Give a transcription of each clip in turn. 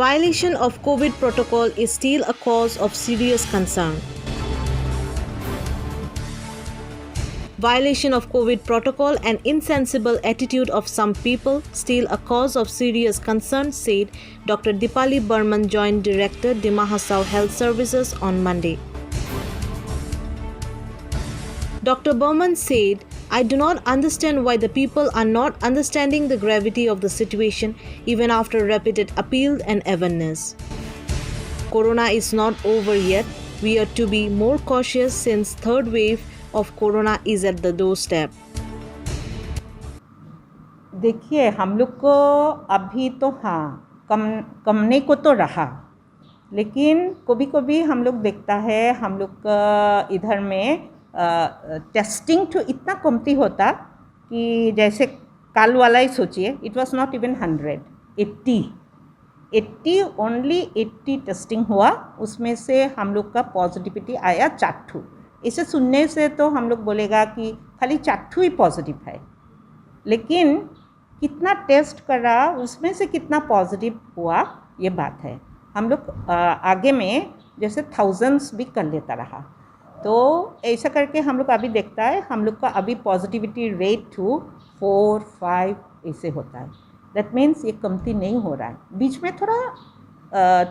Violation of COVID protocol is still a cause of serious concern. Violation of COVID protocol and insensible attitude of some people still a cause of serious concern, said Dr. Dipali Burman, Joint Director, Dima Hasao Health Services on Monday. Dr. Burman said, "I do not understand why the people are not understanding the gravity of the situation even after repeated appeal and awareness. Corona is not over yet. We are to be more cautious since third wave of Corona is at the doorstep." देखिए, हम लोग को अभी तो कमने को तो रहा, लेकिन कभी कभी हम लोग देखता है हम लोग का इधर में टेस्टिंग तो इतना कमती होता कि जैसे कल वाला ही सोचिए, it was not even 100, 80 only 80 testing हुआ, उसमें से हम लोग का पॉजिटिविटी आया 4। इसे सुनने से तो हम लोग बोलेगा कि खाली 4 ही पॉजिटिव है, लेकिन कितना टेस्ट करा उसमें से कितना पॉजिटिव हुआ ये बात है। हम लोग आगे में जैसे थाउजेंड्स भी कर लेता रहा, तो ऐसा करके हम लोग अभी देखता है हम लोग का अभी पॉजिटिविटी रेट 2, 4, 5 ऐसे होता है। दैट मीन्स ये कमती नहीं हो रहा है। बीच में थोड़ा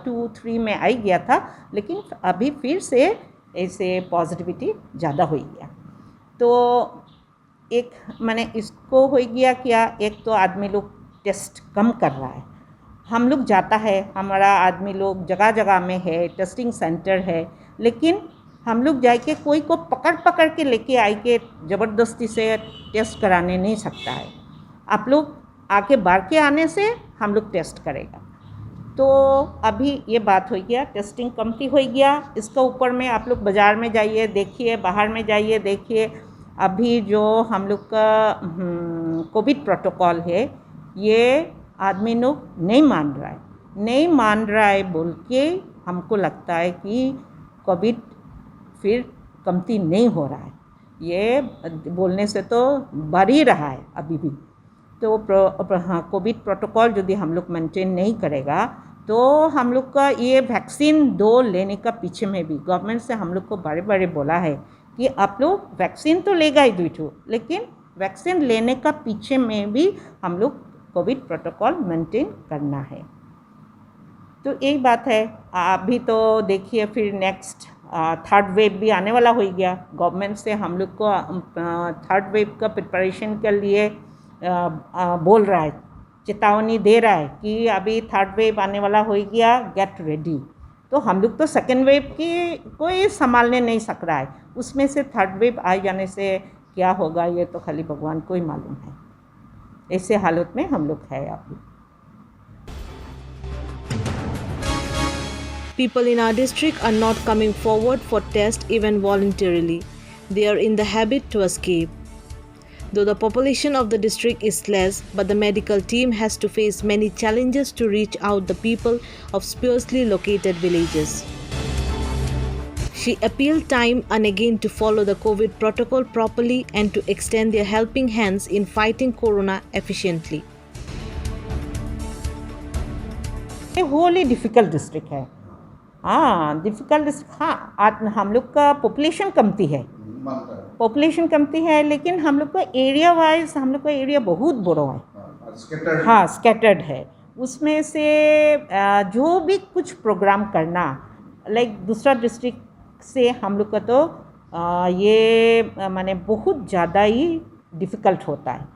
2, 3 में आई गया था, लेकिन अभी फिर से ऐसे पॉजिटिविटी ज़्यादा हो गया। तो एक मैंने इसको हो गया क्या, एक तो आदमी लोग टेस्ट कम कर रहा है, हम लोग जाता है, हमारा आदमी लोग जगह जगह में है, टेस्टिंग सेंटर है, लेकिन हम लोग जाके कोई को पकड़ के लेके आए के ज़बरदस्ती से टेस्ट कराने नहीं सकता है। आप लोग आके बाहर के आने से हम लोग टेस्ट करेगा। तो अभी ये बात हो गया, टेस्टिंग कमती हो गया। इसका ऊपर में आप लोग बाज़ार में जाइए देखिए, बाहर में जाइए देखिए, अभी जो हम लोग का कोविड प्रोटोकॉल है ये आदमी लोग नहीं मान रहा है बोल के हमको लगता है कि कोविड फिर कमती नहीं हो रहा है। ये बोलने से तो बढ़ ही रहा है अभी भी। तो कोविड प्रोटोकॉल यदि हम लोग मेंटेन नहीं करेगा तो हम लोग का ये वैक्सीन 2 लेने का पीछे में भी गवर्नमेंट से हम लोग को बारे बोला है कि आप लोग वैक्सीन तो लेगा ही 2, लेकिन वैक्सीन लेने का पीछे में भी हम लोग कोविड प्रोटोकॉल मेंटेन करना है। तो यही बात है। अभी तो देखिए फिर नेक्स्ट थर्ड वेव भी आने वाला हो गया। गवर्नमेंट से हम लोग को थर्ड वेव का प्रिपरेशन के लिए बोल रहा है, चेतावनी दे रहा है कि अभी थर्ड वेव आने वाला हो गया, गेट रेडी। तो हम लोग तो सेकेंड वेव की कोई संभालने नहीं सक रहा है, उसमें से थर्ड वेव आ जाने से क्या होगा ये तो खाली भगवान को ही मालूम है। ऐसे हालत में हम लोग है अभी। People in our district are not coming forward for tests even voluntarily. They are in the habit to escape. Though the population of the district is less, but the medical team has to face many challenges to reach out the people of sparsely located villages. She appealed time and again to follow the COVID protocol properly and to extend their helping hands in fighting corona efficiently. ये Holi difficult district है। Difficult district. हम लोग का population कमती है, लेकिन हम लोग का एरिया वाइज हम लोग का एरिया बहुत बड़ा है। स्कैटर्ड है। उसमें से जो भी कुछ प्रोग्राम करना लाइक दूसरा डिस्ट्रिक्ट से हम लोग का तो ये माने बहुत ज़्यादा ही डिफ़िकल्ट होता है।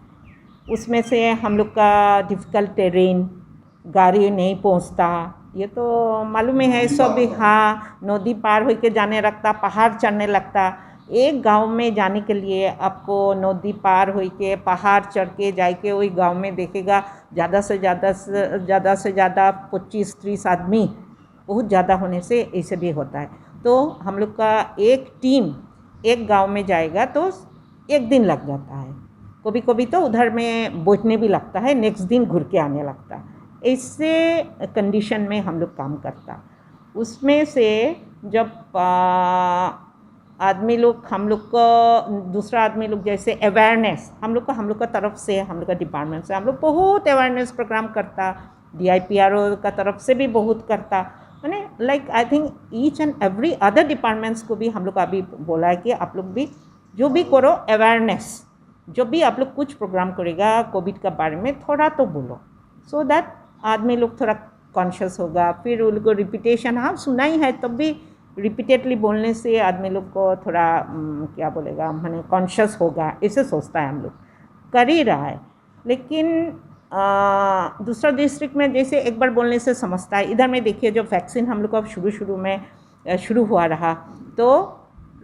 उसमें से हम लोग का डिफ़िकल्ट टेरेन, गाड़ी नहीं पहुंचता, ये तो मालूम ही है सब। नदी पार होके जाने लगता, पहाड़ चढ़ने लगता। एक गांव में जाने के लिए आपको नदी पार होके पहाड़ चढ़ के जाके वही गांव में देखेगा ज़्यादा से ज़्यादा 25-30 आदमी, बहुत ज़्यादा होने से ऐसे भी होता है। तो हम लोग का एक टीम एक गांव में जाएगा तो 1 दिन लग जाता है, कभी कभी तो उधर में बैठने भी लगता है, नेक्स्ट दिन घूर के आने लगता है। ऐसे कंडीशन में हम लोग काम करता। उसमें से जब आदमी लोग हम लोग को दूसरा आदमी लोग जैसे अवेयरनेस हम लोग का तरफ से हम लोग का डिपार्टमेंट से हम लोग बहुत अवेयरनेस प्रोग्राम करता, DIPRO का तरफ से भी बहुत करता, मैंने like I think each and every other departments को भी हम लोग अभी बोला है कि आप लोग भी जो भी करो अवेयरनेस, जो भी आप लोग कुछ प्रोग्राम करेगा कोविड के बारे में थोड़ा तो बोलो, सो दैट आदमी लोग थोड़ा कॉन्शियस होगा। फिर उनको रिपीटेशन, हाँ सुना ही है तब भी रिपीटेडली बोलने से आदमी लोग को थोड़ा क्या बोलेगा मैंने कॉन्शियस होगा, ऐसे सोचता है हम लोग, कर ही रहा है। लेकिन दूसरा डिस्ट्रिक्ट में जैसे एक बार बोलने से समझता है, इधर में देखिए जो वैक्सीन हम लोग को अब शुरू में शुरू हुआ रहा तो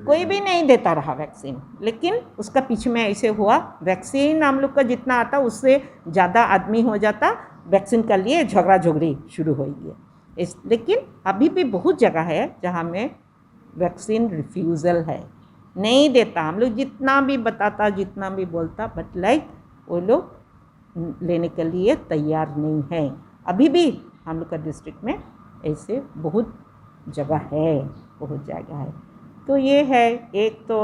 कोई भी नहीं देता रहा वैक्सीन, लेकिन उसका पीछे में ऐसे हुआ वैक्सीन हम लोग का जितना आता उससे ज़्यादा आदमी हो जाता, वैक्सीन के लिए झगड़ा झगड़ी शुरू हो गई। लेकिन अभी भी बहुत जगह है जहाँ में वैक्सीन रिफ्यूज़ल है, नहीं देता, हम लोग जितना भी बताता जितना भी बोलता बट लाइक वो लोग लेने के लिए तैयार नहीं है। अभी भी हम लोग का डिस्ट्रिक्ट में ऐसे बहुत जगह है। तो ये है, एक तो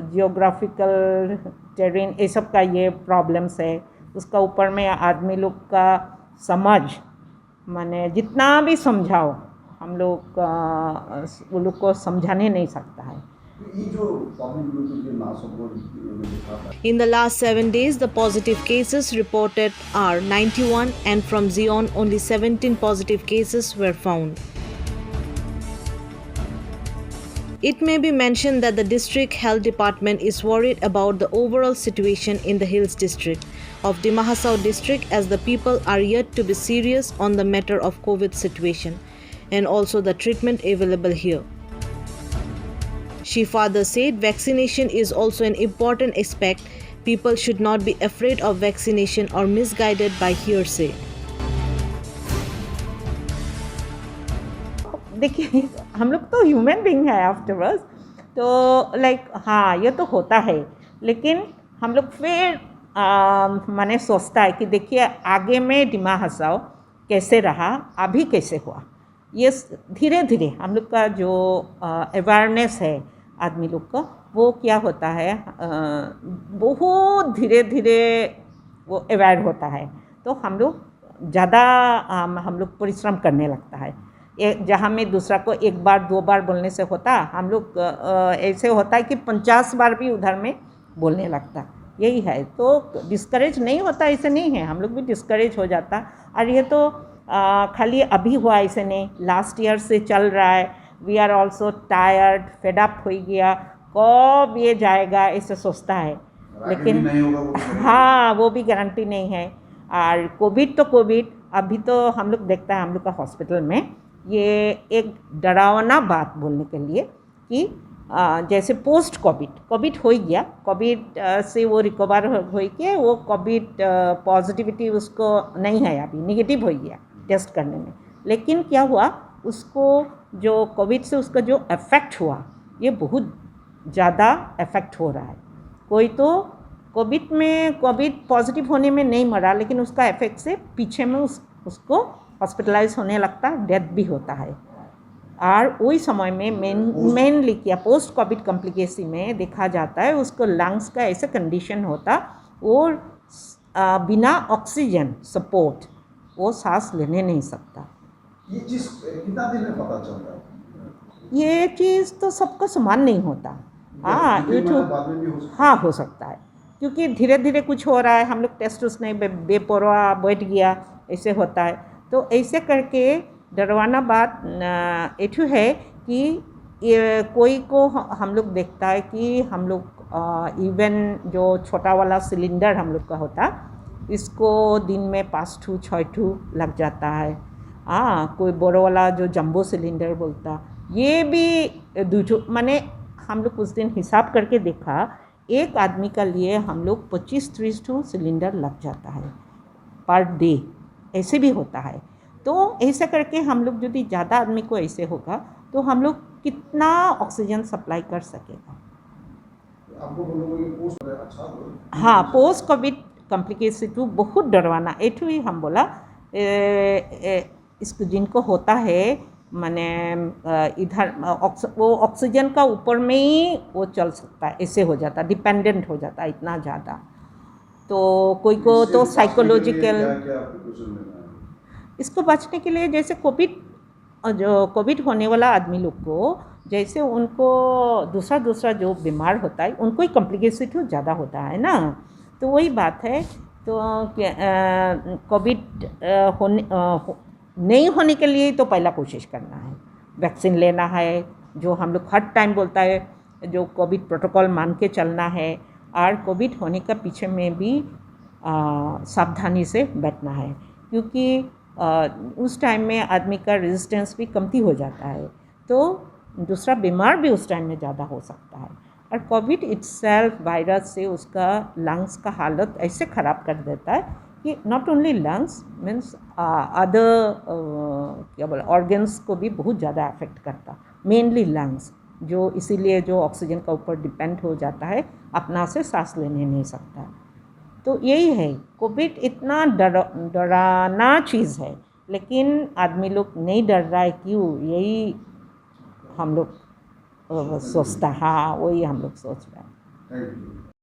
जियोग्राफिकल टेरेन ये सब का ये प्रॉब्लम्स है, उसका ऊपर में आदमी लोग का समझ, माने जितना भी समझाओ हम लोग वो लोग को समझाने नहीं सकता है। In the last 7 days, the positive cases reported are 91 and from Zion only 17 positive cases were found. It may be mentioned that the district health department is worried about the overall situation in the Hills district of Dima Hasao district, as the people are yet to be serious on the matter of COVID situation and also the treatment available here. She further said vaccination is also an important aspect. People should not be afraid of vaccination or misguided by hearsay. देखिए हम लोग तो human being है afterwards, तो like हाँ ये तो होता है, लेकिन हम लोग फिर मैंने सोचता है कि देखिए आगे में डिमा हसाओ कैसे रहा, अभी कैसे हुआ, ये धीरे धीरे हम लोग का जो अवेयरनेस है आदमी लोग का वो क्या होता है, बहुत धीरे धीरे वो अवेयर होता है, तो हम लोग ज़्यादा हम लोग परिश्रम करने लगता है। जहाँ में दूसरा को एक बार दो बार बोलने से होता, हम लोग ऐसे होता है कि 50 बार भी उधर में बोलने लगता, यही है। तो डिस्करेज नहीं होता, ऐसे नहीं है, हम लोग भी डिस्करेज हो जाता। और ये तो खाली अभी हुआ ऐसे नहीं, लास्ट ईयर से चल रहा है। We are also tired, fed up हो गया, कब ये जाएगा ऐसे सोचता है, लेकिन हाँ वो भी गारंटी नहीं है। और कोविड तो कोविड, अभी तो हम लोग देखता है हम लोग का हॉस्पिटल में ये एक डरावना बात बोलने के लिए कि जैसे पोस्ट कोविड हो गया, कोविड से वो रिकवर हो के वो कोविड पॉजिटिविटी उसको नहीं है, अभी नेगेटिव हो गया टेस्ट करने में, लेकिन क्या हुआ उसको जो कोविड से उसका जो इफ़ेक्ट हुआ ये बहुत ज़्यादा इफ़ेक्ट हो रहा है। कोई तो कोविड पॉजिटिव होने में नहीं मरा, लेकिन उसका इफ़ेक्ट से पीछे में उसको हॉस्पिटलाइज होने लगता, डेथ भी होता है। और वही समय में मेनली क्या पोस्ट कोविड कॉम्प्लिकेशन में देखा जाता है उसको लंग्स का ऐसा कंडीशन होता और बिना ऑक्सीजन सपोर्ट वो सांस लेने नहीं सकता। ये चीज़ कितना दिन में पता चलता है? ये चीज़ तो सबको समान नहीं होता, हाँ हाँ हो सकता है, क्योंकि धीरे धीरे कुछ हो रहा है, हम लोग टेस्ट उसने बेपरवाह बैठ गया, ऐसे होता है। तो ऐसे करके डरवाना बात ऐठू है कि ये कोई को हम लोग देखता है कि हम लोग इवन जो छोटा वाला सिलेंडर हम लोग का होता, इसको दिन में 5-6 लग जाता है। हाँ कोई बड़ो वाला जो जंबो सिलेंडर बोलता, ये भी 2 माने हम लोग उस दिन हिसाब करके देखा, एक आदमी का लिए हम लोग 25-30 सिलेंडर लग जाता है पर डे, ऐसे भी होता है। तो ऐसा करके हम लोग यदि ज़्यादा आदमी को ऐसे होगा तो हम लोग कितना ऑक्सीजन सप्लाई कर सकेगा। हाँ पोस्ट कोविड कॉम्प्लिकेशन टू बहुत डरवाना एठू ही हम बोला इसको जिनको होता है माने इधर वो ऑक्सीजन का ऊपर में ही वो चल सकता है, ऐसे हो जाता, डिपेंडेंट हो जाता इतना ज़्यादा। तो कोई को तो साइकोलॉजिकल इसको बचने के लिए जैसे कोविड होने वाला आदमी लोग को जैसे उनको दूसरा जो बीमार होता है उनको ही कॉम्प्लिकेशन ज़्यादा होता है ना, तो वही बात है। तो कोविड नहीं होने के लिए तो पहला कोशिश करना है, वैक्सीन लेना है, जो हम लोग हर टाइम बोलता है, जो कोविड प्रोटोकॉल मान के चलना है, और कोविड होने का पीछे में भी सावधानी से बैठना है, क्योंकि उस टाइम में आदमी का रेजिस्टेंस भी कमती हो जाता है, तो दूसरा बीमार भी उस टाइम में ज़्यादा हो सकता है। और कोविड इट्सेल्फ वायरस से उसका लंग्स का हालत ऐसे ख़राब कर देता है कि not only lungs means other क्या बोला ऑर्गन्स को भी बहुत ज़्यादा अफेक्ट करता, मेनली लंग्स, जो इसीलिए जो ऑक्सीजन का ऊपर डिपेंड हो जाता है, अपना से सांस लेने नहीं सकता। तो यही है, कोविड इतना डराना चीज़ है, लेकिन आदमी लोग नहीं डर रहा है, क्यों? यही हम लोग सोचता, हाँ वही हम लोग सोच रहे हैं। Thank you.